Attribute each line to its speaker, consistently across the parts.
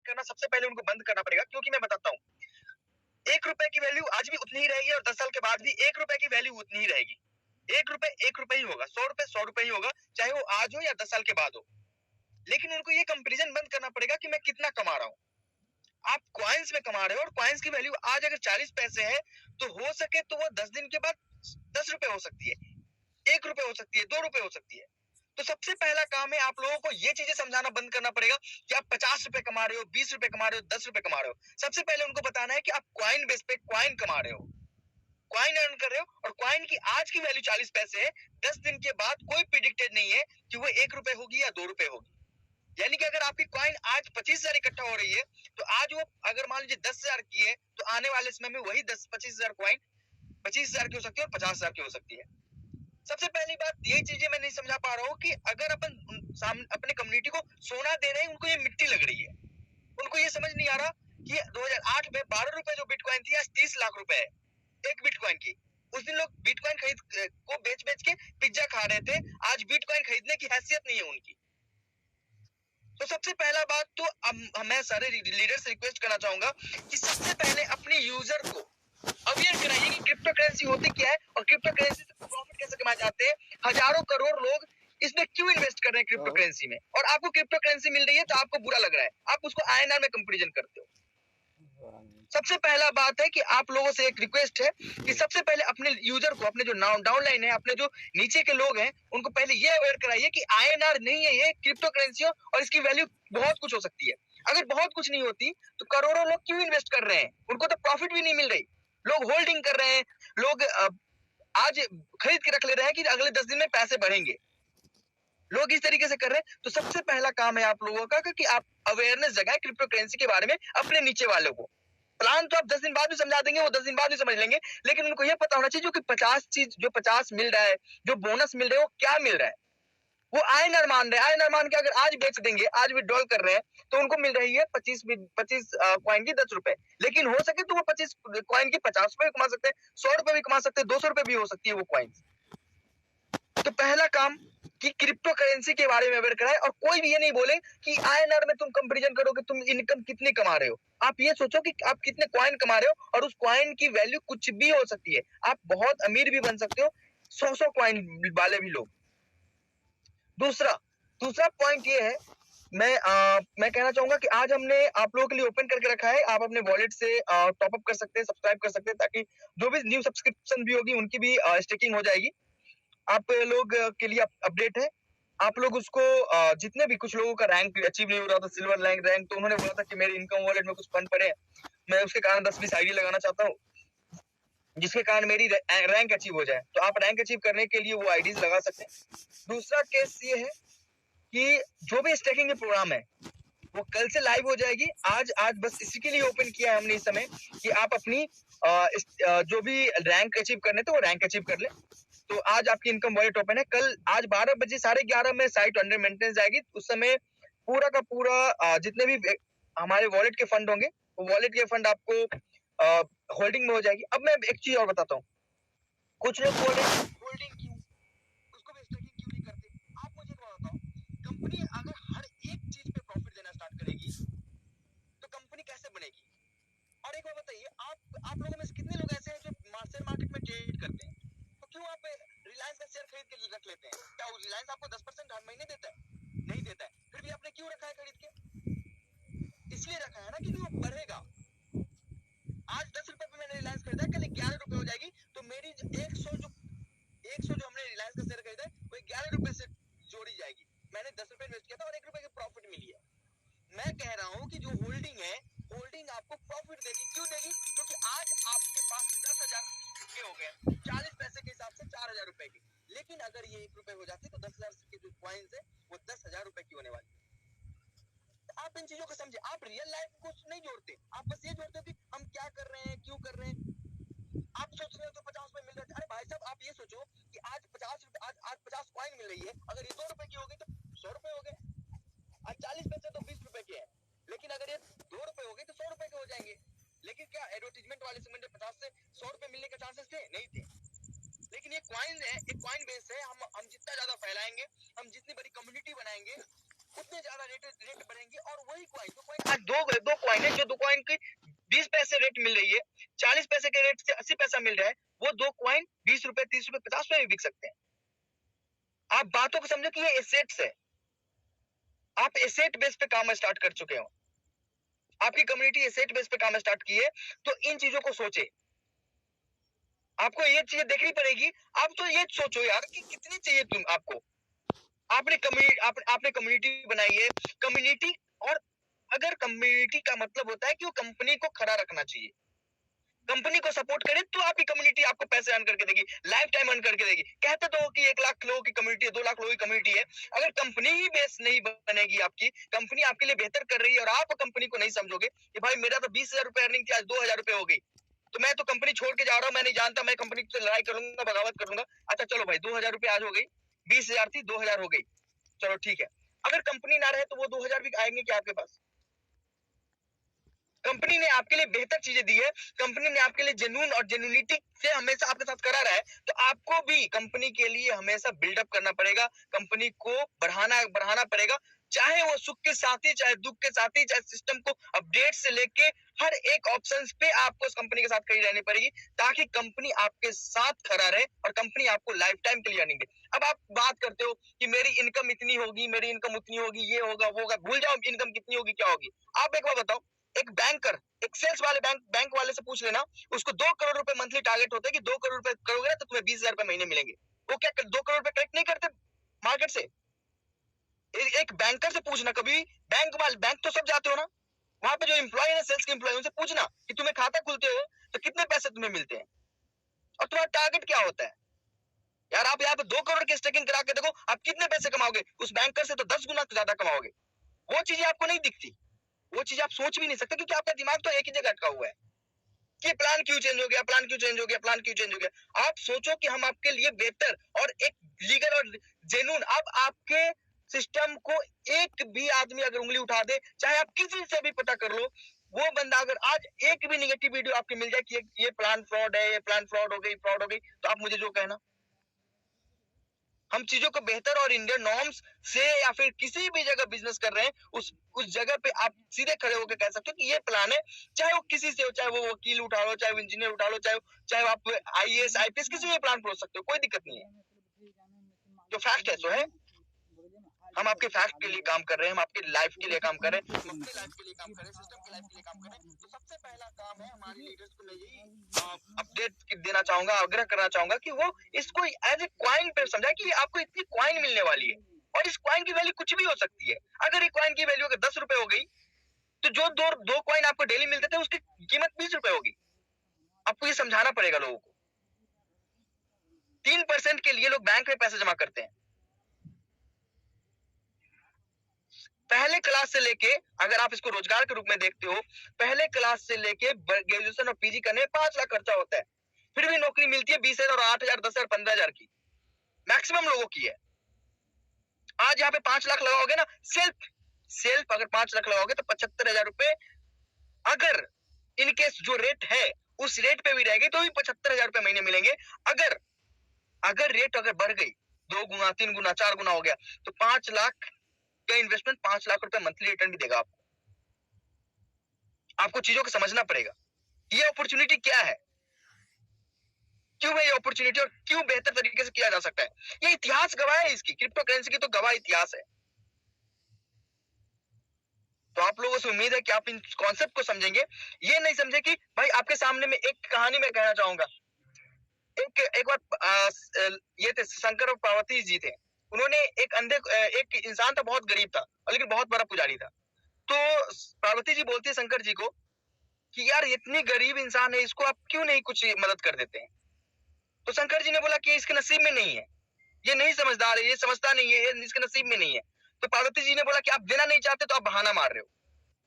Speaker 1: करना सबसे पहले उनको बंद करना पड़ेगा, क्योंकि मैं बताता हूँ, 1 रुपए की वैल्यू आज भी उतनी ही रहेगी और 10 साल के बाद भी 1 रुपए की वैल्यू उतनी ही रहेगी। 1 रुपए ही होगा, 100 रुपए ही होगा, चाहे वो आज हो या 10 साल के बाद हो। लेकिन उनको ये कंपैरिजन बंद करना पड़ेगा कि मैं कितना कमा रहा हूँ। आप कॉइन्स में कमा रहे हो और कॉइन्स की वैल्यू आज अगर 40 पैसे है, तो हो सके तो वो 10 दिन के बाद 10 रुपए हो सकती है, 1 रुपए हो सकती है, 2 रुपए हो सकती है। तो सबसे पहला काम है आप लोगों को ये चीजें समझाना बंद करना पड़ेगा कि आप 50 रुपए कमा रहे हो, 20 रुपए कमा रहे हो, 10 रुपए कमा रहे हो। सबसे पहले उनको बताना है कि आप कॉइन बेस पे कॉइन कमा रहे हो, कॉइन अर्न कर रहे हो, और कॉइन की आज की वैल्यू 40 पैसे है, 10 दिन के बाद कोई प्रिडिक्टेड नहीं है कि वो 1 रुपए होगी या 2 रुपए होगी। यानी कि अगर आपकी कॉइन आज 25,000 इकट्ठा हो रही है, तो आज वो अगर मान लीजिए 10,000 की है, तो आने वाले समय में वही 25,000 कॉइन 25,000 की हो सकती है और 50,000 की हो सकती है। सबसे पहली बात ये चीजें मैं नहीं समझा पा रहा हूँ कि अगर अपन अपने कम्युनिटी को सोना दे रहे हैं, उनको ये मिट्टी लग रही है। उनको ये समझ नहीं आ रहा कि 2008 में 12 रुपए जो बिटकॉइन थी, आज 30 लाख रुपए है एक बिटकॉइन की। उस दिन लोग बिटकॉइन खरीद को बेच बेच के पिज्जा खा रहे थे, आज बिटकॉइन खरीदने की हैसियत नहीं है उनकी। तो सबसे पहला बात तो मैं सारे लीडर से रिक्वेस्ट करना चाहूंगा कि सबसे पहले अपने यूजर को अवेयर कराइए कि क्रिप्टो करेंसी होती क्या है और क्रिप्टो करेंसी से प्रॉफिट कैसे कमाए जाते हैं। हजारों करोड़ लोग इसमें क्यों इन्वेस्ट कर रहे हैं क्रिप्टो करेंसी में, और आपको क्रिप्टो करेंसी मिल रही है तो आपको बुरा लग रहा है, आप उसको आईएनआर में कंपैरिजन करते हो। सबसे पहला बात है कि आप लोगों से एक रिक्वेस्ट है कि सबसे पहले अपने यूजर को, अपने जो डाउनलाइन है, अपने जो नीचे के लोग हैं, उनको पहले ये अवेयर कराइए कि आईएनआर नहीं है ये क्रिप्टो करेंसी हो, और इसकी वैल्यू बहुत कुछ हो सकती है। अगर बहुत कुछ नहीं होती तो करोड़ों लोग क्यों इन्वेस्ट कर रहे हैं, उनको तो प्रॉफिट भी नहीं मिल रही, लोग होल्डिंग कर रहे हैं, लोग आज खरीद के रख ले रहे हैं कि अगले 10 दिन में पैसे बढ़ेंगे, लोग इस तरीके से कर रहे हैं। तो सबसे पहला काम है आप लोगों का कि आप अवेयरनेस जगाएं क्रिप्टो करेंसी के बारे में अपने नीचे वालों को। प्लान तो आप 10 दिन बाद भी समझा देंगे, वो 10 दिन बाद भी समझ लेंगे, लेकिन उनको ये पता होना चाहिए जो कि 50 मिल रहा है, जो बोनस मिल रहा है, वो क्या मिल रहा है। वो आईएनआर मान रहे हैं, आईएनआर मान के अगर आज बेच देंगे, आज विड्रॉल कर रहे हैं, तो उनको मिल रही है 25 कॉइन की 10 रुपए। लेकिन हो सके तो वो 25 कॉइन की 50 रुपए कमा सकते हैं, 100 रुपए भी कमा सकते हैं, 200 रुपए भी हो सकती है वो कॉइन। तो पहला काम कि क्रिप्टो करेंसी के बारे में अवेयर कराए, और कोई भी ये नहीं बोले कि आईएनआर में तुम कंपैरिजन करो कि तुम इनकम कितनी कमा रहे हो। आप ये सोचो कि आप कितने कॉइन कमा रहे हो, और उस कॉइन की वैल्यू कुछ भी हो सकती है, आप बहुत अमीर भी बन सकते हो, 100 कॉइन वाले भी लोग। दूसरा पॉइंट ये है, मैं कहना चाहूंगा कि आज हमने आप लोगों के लिए ओपन करके रखा है, आप अपने वॉलेट से टॉप अप कर सकते हैं, सब्सक्राइब कर सकते हैं, ताकि जो भी न्यू सब्सक्रिप्शन भी होगी उनकी भी स्टेकिंग हो जाएगी। आप लोग के लिए अपडेट है, आप लोग उसको जितने भी, कुछ लोगों का रैंक अचीव नहीं हो रहा था, सिल्वर रैंक, तो उन्होंने बोला था कि मेरे इनकम वॉलेट में कुछ फंड पड़े, मैं उसके कारण 10-20 आईडी लगाना चाहता हूँ जिसके कारण मेरी रैंक अचीव हो जाए। तो आप रैंक अचीव करने के लिए वो आईडीज लगा सकते हैं। दूसरा केस ये है कि जो भी स्टेकिंग के प्रोग्राम है वो कल से लाइव हो जाएगी। आज बस इसी के लिए ओपन किया है हमने इस समय कि आप अपनी जो भी रैंक अचीव करने थे वो रैंक अचीव कर ले। तो आज आपकी इनकम वॉलेट ओपन है। कल आज 12 बजे 11:30 में साइट अंडर मेंटेनेंस जाएगी। उस समय पूरा का पूरा जितने भी हमारे वॉलेट के फंड होंगे, वो वॉलेट के फंड आपको होल्डिंग में हो जाएगी। अब मैं एक चीज और बताता हूँ, कुछ लोग बोल रहे हैं होल्डिंग क्यों, उसको भी स्टेकिंग क्यों नहीं करते। आप मुझे बताओ, कंपनी अगर हर एक चीज पे प्रॉफिट देना स्टार्ट करेगी तो कंपनी कैसे बनेगी। और एक बात बताइए, आप लोगों में से कितने लोग ऐसे हैं जो शेयर मार्केट में ट्रेड करते हैं, तो क्यों आप रिलायंस का शेयर खरीद के रख लेते हैं। क्या रिलायंस आपको 10% हर महीने देता है? नहीं देता है, फिर भी आपने क्यों रखा है खरीद के? इसलिए रखा है ना क्योंकि वो बढ़ेगा। आज 10 रुपए पे मैंने रिलायंस खरीदा, कल 11 रुपए हो जाएगी, तो मेरी 100 जो हमने रिलायंस का शेयर खरीदा है वो 11 रुपए से जोड़ी जाएगी। मैंने 10 रुपए इन्वेस्ट किया था और 1 रुपए की प्रॉफिट मिली है। मैं कह रहा हूँ कि जो होल्डिंग है, होल्डिंग आपको प्रॉफिट देगी। क्यों देगी? क्योंकि आज आपके पास 10,000 के हो गए, 40 पैसे के हिसाब से 4,000 रुपए की। लेकिन अगर ये 1 रुपए हो जाती तो 10,000 के जो कॉइन्स है वो 10,000 रुपए की होने वाली। तो आप इन चीजों को समझे, आप रियल लाइफ को नहीं जोड़ते, आप बस ये जोड़ते हो कि हम क्या कर रहे हैं, क्यों कर रहे हैं। आप सोच रहे हो तो 50 रुपए मिल रहे हैं। अरे भाई साहब, आप ये सोचो कि आज 50 रुपए, आज 50 कॉइन मिल रही है, अगर ये 2 रुपए की हो गई तो 100 रुपए हो गए। आज 40 पैसे तो 20 रुपए के हैं, लेकिन अगर ये 2 रुपए हो गए तो 100 रुपए के हो जाएंगे। लेकिन क्या एडवर्टीजमेंट वाले समय 50 से 100 रुपए मिलने के चांसेस थे? नहीं थे। लेकिन ये कॉइन है, एक कॉइन बेस है, हम जितना ज्यादा फैलाएंगे, हम जितनी बड़ी कम्युनिटी बनाएंगे, उतने उतने ज्यादा रेट बढ़ेंगे और वही कॉइन आज दो कॉइन है, जो दो कॉइन की 20 पैसे रेट मिल रही है, 40 पैसे के रेट से 80 पैसा मिल रहा है, वो दो कॉइन 20 रुपए, 30 रुपए, 50 रुपए भी बिक सकते हैं। आप बातों को समझो कि ये एसेट्स है, आप एसेट बेस पे काम स्टार्ट कर चुके हो, आपकी कम्युनिटी एसेट बेस पे काम स्टार्ट की है, तो इन चीजों को सोचे, आपको ये चीजें देखनी पड़ेगी। आप तो ये सोचो यार कि कितनी चाहिए तुम आपको, आपने कम्युनिटी बनाई है, कम्युनिटी, और अगर कम्युनिटी का मतलब होता है कि वो कंपनी को खड़ा रखना चाहिए, कंपनी को सपोर्ट करे, तो आपकी कम्युनिटी आपको पैसे अर्न करके देगी, लाइफ टाइम अर्न करके देगी। कहते तो हो कि 1 लाख लोगों की कम्युनिटी है, 2 लाख लोगों की कम्युनिटी है, अगर कंपनी ही बेस नहीं बनेगी, आपकी कंपनी आपके लिए बेहतर कर रही है और आप कंपनी को नहीं समझोगे कि भाई मेरा तो 20,000 रुपए अर्निंग थी, आज 2,000 रुपए हो गई, तो मैं तो कंपनी छोड़ के जा रहा हूँ, मैं नहीं जानता, मैं कंपनी से लड़ाई करूंगा, बगावत करूंगा। अच्छा चलो भाई 2,000 रुपए आज हो गई, 20,000 थी 2,000 हो गई, चलो ठीक है। अगर कंपनी ना रहे तो वो 2,000 भी आएंगे क्या आपके पास? कंपनी ने आपके लिए बेहतर चीजें दी है, कंपनी ने आपके लिए जेन्युइन और जेन्युइनिटी से हमेशा आपके साथ करा रहा है, तो आपको भी कंपनी के लिए हमेशा बिल्डअप करना पड़ेगा, कंपनी को बढ़ाना पड़ेगा, चाहे वो सुख के साथ ही, चाहे दुख के साथ ही, चाहे सिस्टम को अपडेट से लेके हर एक ऑप्शन पे आपको उस कंपनी के साथ खड़ी रहनी पड़ेगी, ताकि कंपनी आपके साथ खड़ा रहे और कंपनी आपको लाइफ टाइम के लिए अर्निंग दे। अब आप बात करते हो कि मेरी इनकम इतनी होगी, मेरी इनकम उतनी होगी, ये होगा वो होगा, भूल जाओ इनकम कितनी होगी क्या होगी। आप एक बार बताओ, एक बैंकर, एक सेल्स वाले बैंक वाले से पूछ लेना, उसको 2 करोड़ रुपए मंथली टारगेट होता है कि 2 करोड़ रुपए करोगे तो तुम्हें 20,000 रुपए महीने मिलेंगे। वो क्या 2 करोड़ रुपए कलेक्ट नहीं करते मार्केट से? एक बैंकर से पूछना, कभी बैंक तो सब जाते हो ना, वहां पे जो एम्प्लॉय है, सेल्स के एम्प्लॉय, उनसे पूछना कि तुम्हें खाता खुलते हो तो कितने पैसे तुम्हें मिलते हैं और तुम्हारा टारगेट क्या होता है। यार आप यहाँ पे 2 करोड़ की स्टेकिंग करा के देखो, आप कितने पैसे कमाओगे, उस बैंकर से तो 10 गुना ज्यादा कमाओगे। वो चीजें आपको नहीं दिखती, वो चीज आप सोच भी नहीं सकते, क्योंकि आपका दिमाग तो एक ही जगह अटका हुआ है कि प्लान क्यों चेंज हो गया, प्लान क्यों चेंज हो गया, प्लान क्यों चेंज हो गया। आप सोचो कि हम आपके लिए बेहतर और एक लीगल और जेन्युइन, अब आपके सिस्टम को एक भी आदमी अगर उंगली उठा दे, चाहे आप किसी से भी पता कर लो, वो बंदा अगर आज एक भी निगेटिव वीडियो आपके मिल जाए कि ये प्लान फ्रॉड है, ये प्लान फ्रॉड हो गई, तो आप मुझे जो कहना, हम चीजों को बेहतर और इंडियन नॉर्म्स से या फिर किसी भी जगह बिजनेस कर रहे हैं, उस जगह पे आप सीधे खड़े होकर कह सकते हो कि ये प्लान है, चाहे वो किसी से हो, चाहे वो वकील उठा लो, चाहे वो इंजीनियर उठा लो, चाहे आप IAS IPS किसी भी प्लान पहुंच सकते हो, कोई दिक्कत नहीं है। जो फैक्ट है सो है, हम आपके फैक्ट के लिए काम कर रहे हैं, हम आपके लाइफ के लिए काम कर रहे हैं, हम अपने लाइफ के लिए काम कर रहे हैं, सिस्टम की लाइफ के लिए काम कर रहे हैं। तो सबसे पहला काम है हमारे लीडर्स को मैं यही अपडेट देना चाहूंगा, आग्रह करना चाहूंगा कि वो इसको एज ए क्वाइन पे समझा कि आपको इतनी क्वाइन मिलने वाली है और इस क्वाइन की वैल्यू कुछ भी हो सकती है। अगर एक क्वाइन की वैल्यू अगर 10 रुपए हो गई, तो जो दो क्वाइन आपको डेली मिलते थे उसकी कीमत 20 रुपए होगी। आपको ये समझाना पड़ेगा लोगों को। 3% के लिए लोग बैंक में पैसे जमा करते हैं। पहले क्लास से लेके, अगर आप इसको रोजगार के रूप में देखते हो, पहले क्लास से लेके ग्रेजुएशन और PG करने में 5 लाख खर्चा होता है, फिर भी नौकरी मिलती है 20,000 और 8,000, 10,000, 15,000 की, मैक्सिमम लोगों की है। आज यहाँ पे 5 लाख लगाओगे ना, सेल्फ अगर 5 लाख लगाओगे तो 75,000 रुपए, अगर इनकेस जो रेट है उस रेट पे भी रहेगी तो भी 75,000 रुपए महीने मिलेंगे। अगर रेट अगर बढ़ गई 2 गुना, 3 गुना, 4 गुना हो गया, तो 5 लाख का इन्वेस्टमेंट 5 लाख रुपए मंथली रिटर्न भी देगा आपको। आपको चीजों को समझना पड़ेगा, ये अपॉर्चुनिटी क्या है, क्यों है ये अपॉर्चुनिटी और क्यों बेहतर तरीके से किया जा सकता है। ये इतिहास गवाह है, इसकी क्रिप्टो करेंसी की तो गवाह इतिहास है। तो आप लोगों से उम्मीद है कि आप इन कॉन्सेप्ट को समझेंगे, ये नहीं समझे कि भाई आपके सामने में एक कहानी में कहना चाहूंगा। एक बार ये थे शंकर और पार्वती जी थे, उन्होंने एक इंसान था, बहुत गरीब था लेकिन बहुत बड़ा पुजारी था। तो पार्वती जी बोलती है शंकर जी को कि यार इतनी गरीब इंसान है, इसको आप क्यों नहीं कुछ मदद कर देते हैं। तो शंकर जी ने बोला कि इसके नसीब में नहीं है, ये नहीं समझदार है, ये समझता नहीं है, ये इसके नसीब में नहीं है। तो पार्वती जी ने बोला कि आप देना नहीं चाहते तो आप बहाना मार रहे हो।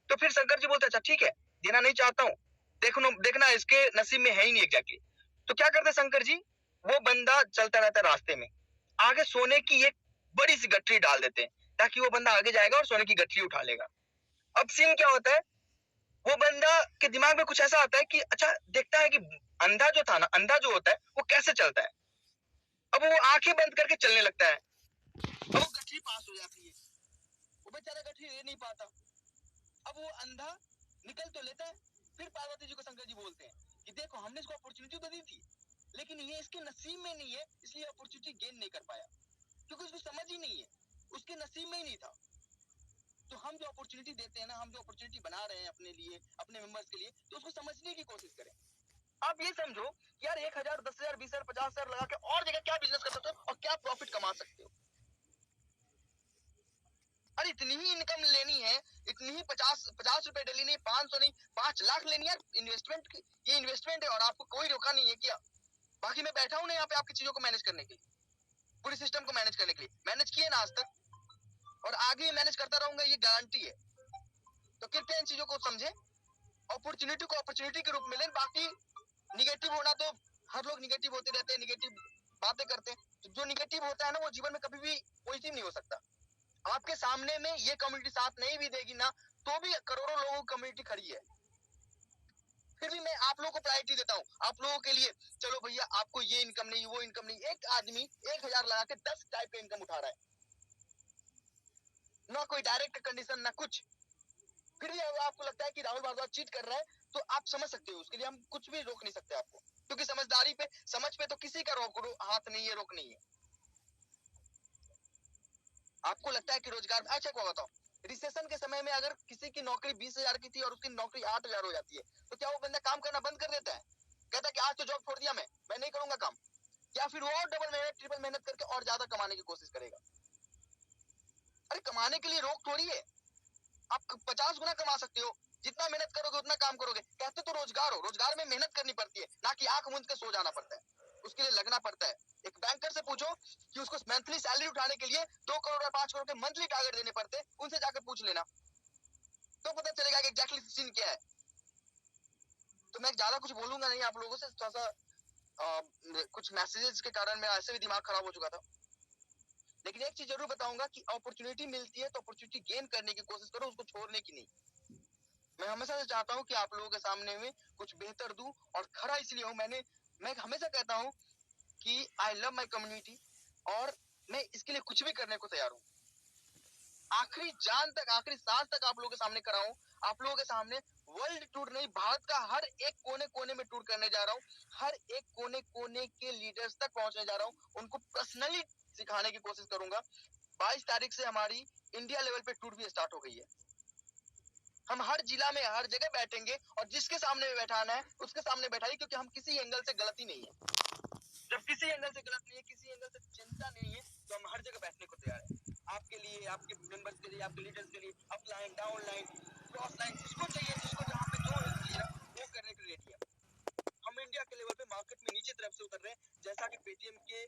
Speaker 1: तो फिर शंकर जी बोलते अच्छा ठीक है, देना नहीं चाहता हूँ, देखना इसके नसीब में है ही नहीं एग्जैक्टली। तो क्या करते शंकर जी, वो बंदा चलता रहता है रास्ते में, आगे सोने की एक बड़ी सी गठरी डाल देते हैं ताकि वो बंदा आगे जाएगा और सोने की गठरी उठा लेगा। अब सीन क्या होता है, वो बंदा के दिमाग में कुछ ऐसा आता है कि अच्छा देखता है कि अंधा जो था ना, अंधा जो होता है वो कैसे चलता है। अब वो आंखें बंद करके चलने लगता है, अब वो गठरी पास हो जाती है, वो बेचारा गठरी ले नहीं पाता। अब वो अंधा निकल तो लेता है, फिर पार्वती जी को शंकर जी बोलते हैं कि देखो हमने इसको अपॉर्चुनिटी तो दी थी, लेकिन ये इसके नसीब में नहीं है, इसलिए अपॉर्चुनिटी गेन नहीं कर पाया, क्योंकि उसको समझ ही नहीं है, उसके नसीब में ही नहीं था। तो हम जो अपॉर्चुनिटी देते हैं ना, हम जो अपॉर्चुनिटी बना रहे हैं अपने लिए, अपने मेंबर्स के लिए, तो उसको समझने की कोशिश करें। आप ये समझो कि यार 1,000, 10,000, 20,000, 50,000 लगा के और जगह क्या बिजनेस कर सकते हो और क्या प्रॉफिट कमा सकते हो। अरे इतनी ही इनकम लेनी है, इतनी ही 50 रुपए डेली नहीं, 500 नहीं, 5 लाख लेनी है इन्वेस्टमेंट की। ये इन्वेस्टमेंट है और आपको कोई रोका नहीं है क्या। बाकी मैं बैठा हूं ना यहाँ पे आपकी चीजों को मैनेज करने के लिए, पूरी सिस्टम को मैनेज करने के लिए। मैनेज किए ना आज तक, और आगे भी मैनेज करता रहूंगा, ये गारंटी है। तो कृपया इन चीजों को समझे, अपॉर्चुनिटी को अपॉर्चुनिटी के रूप में लें। बाकी निगेटिव होना तो हर लोग निगेटिव होते रहते हैं, निगेटिव बातें करते हैं। तो जो निगेटिव होता है ना, वो जीवन में कभी भी पॉजिटिव नहीं हो सकता। आपके सामने में ये कम्युनिटी साथ नहीं भी देगी ना, तो भी करोड़ों लोगों की कम्युनिटी खड़ी है, फिर भी मैं आप लोगों को प्रायोरिटी देता हूँ आप लोगों के लिए। चलो भैया आपको ये इनकम नहीं, वो इनकम नहीं, एक आदमी 1,000 लगा के 10 टाइप का इनकम उठा रहा है, ना कोई डायरेक्ट कंडीशन ना कुछ। फिर भी अगर आपको लगता है कि राहुल भारद्वाज चीट कर रहा है, तो आप समझ सकते हो, उसके लिए हम कुछ भी रोक नहीं सकते आपको, क्योंकि समझदारी पे, समझ पे तो किसी का हाथ नहीं है, रोक नहीं है। आपको लगता है कि रोजगार, अच्छा को बताओ, रिसेशन के समय में अगर किसी की नौकरी 20,000 की थी और उसकी नौकरी 8,000 हो जाती है, तो क्या वो बंदा काम करना बंद कर देता है, कहता है कि आज तो जॉब छोड़ दिया, मैं नहीं करूंगा काम, या फिर वो और डबल मेहनत, ट्रिपल मेहनत करके और ज्यादा कमाने की कोशिश करेगा। अरे कमाने के लिए रोक थोड़ी है, आप 50 गुना कमा सकते हो, जितना मेहनत करोगे उतना काम करोगे। कहते तो रोजगार हो, रोजगार में मेहनत करनी पड़ती है, ना कि आंख मूंद के सो जाना पड़ता है, उसके लिए लगना पड़ता है। एक बैंकर से पूछो कि उसको मंथली सैलरी उठाने के लिए 2 करोड़ या 5 करोड़ के मंथली टारगेट देने पड़ते हैं, उनसे जाकर पूछ लेना, तो पता चलेगा कि एग्जैक्टली सीन क्या है। तो मैं ज्यादा कुछ बोलूंगा नहीं आप लोगों से, थोड़ा सा कुछ मैसेजेस के कारण मेरा ऐसे भी दिमाग खराब हो चुका था। लेकिन एक चीज जरूर बताऊंगा कि अपॉर्चुनिटी मिलती है तो अपॉर्चुनिटी गेन करने की कोशिश करो, उसको छोड़ने की नहीं। मैं हमेशा से चाहता हूँ कि आप लोगों के सामने में कुछ बेहतर दूं, और खड़ा इसलिए हूँ, मैं हमेशा कहता हूँ कि आई लव माई कम्युनिटी, और मैं इसके लिए कुछ भी करने को तैयार हूँ। आखिरी जान तक, आखिरी सांस तक आप लोगों के सामने खड़ा हूँ, आप लोगों के सामने वर्ल्ड टूर नहीं, भारत का हर एक कोने कोने में टूर करने जा रहा हूँ, हर एक कोने कोने के लीडर्स तक पहुंचने जा रहा हूँ, उनको पर्सनली सिखाने की कोशिश करूंगा। 22 तारीख से हमारी इंडिया लेवल पे टूर भी स्टार्ट हो गई है। हम हर जिला में हर जगह बैठेंगे, और जिसके सामने में बैठाना है उसके सामने बैठाइए, क्योंकि हम किसी एंगल से गलती नहीं है। जब किसी एंगल से गलत नहीं है, किसी एंगल से चिंता नहीं है, तो हम हर जगह बैठने को तैयार है, आपके लिए, आपके मेंबर्स के लिए, आपके लीडर्स के लिए, अपलाइन, डाउनलाइन, क्रॉस लाइन, जिसको चाहिए, जिसको जहाँ पे जो चाहिए वो करने के लिए रेडी है। हम इंडिया के लेवल पे मार्केट में नीचे तरफ से उतर रहे हैं, जैसा कि पेटीएम के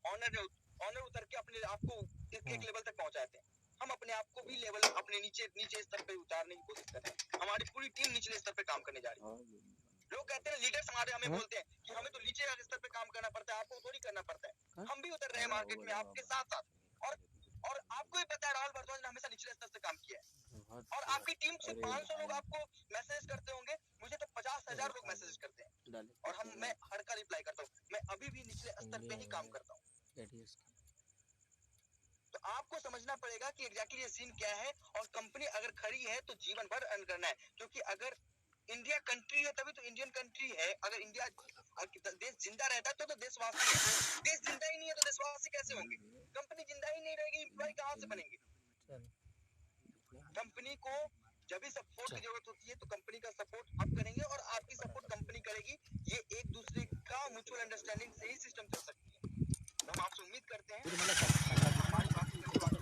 Speaker 1: ऑनर उतर के अपने आप को एक लेवल तक पहुंचाते हैं, हम अपने आप को भी लेवल अपने नीचे स्तर पे उतारने की कोशिश कर रहे हैं। हमारी पूरी टीम निचले स्तर पे काम करने जा रही है। लोग कहते हैं लीडर्स हमारे, हमें बोलते हैं कि हमें तो नीचे स्तर पे काम करना पड़ता है, आपको थोड़ी करना पड़ता है। हम भी उतर रहे हैं मार्केट में आपके साथ साथ, और आपको भी पता है राहुल भारद्वाज ने हमेशा निचले स्तर से काम किया है, और आपकी टीम से 500 लोग आपको मैसेज करते होंगे, मुझे तो 50,000 लोग मैसेज करते हैं, और मैं हर का रिप्लाई करता हूँ। मैं अभी भी निचले स्तर पे ही काम करता हूँ। तो आपको समझना पड़ेगा कि एग्जैक्टली ये सीन क्या है, और कंपनी अगर खड़ी है तो जीवन भर अर्न करना है, क्योंकि अगर इंडिया कंट्री है तभी तो इंडियन कंट्री है। अगर इंडिया देश जिंदा रहता तो देशवासी है, देश जिंदा ही नहीं है तो देशवासी कैसे होंगे। कंपनी जिंदा ही नहीं रहेगी, एम्प्लॉय कहाँ से बनेंगे। कंपनी को जब भी सपोर्ट की जरूरत होती है तो कंपनी का सपोर्ट आप करेंगे, और आपकी सपोर्ट कंपनी करेगी। ये एक दूसरे का म्यूचुअल अंडरस्टैंडिंग से ही सिस्टम चल सकती है। हम आपसे उम्मीद करते हैं हमारी बात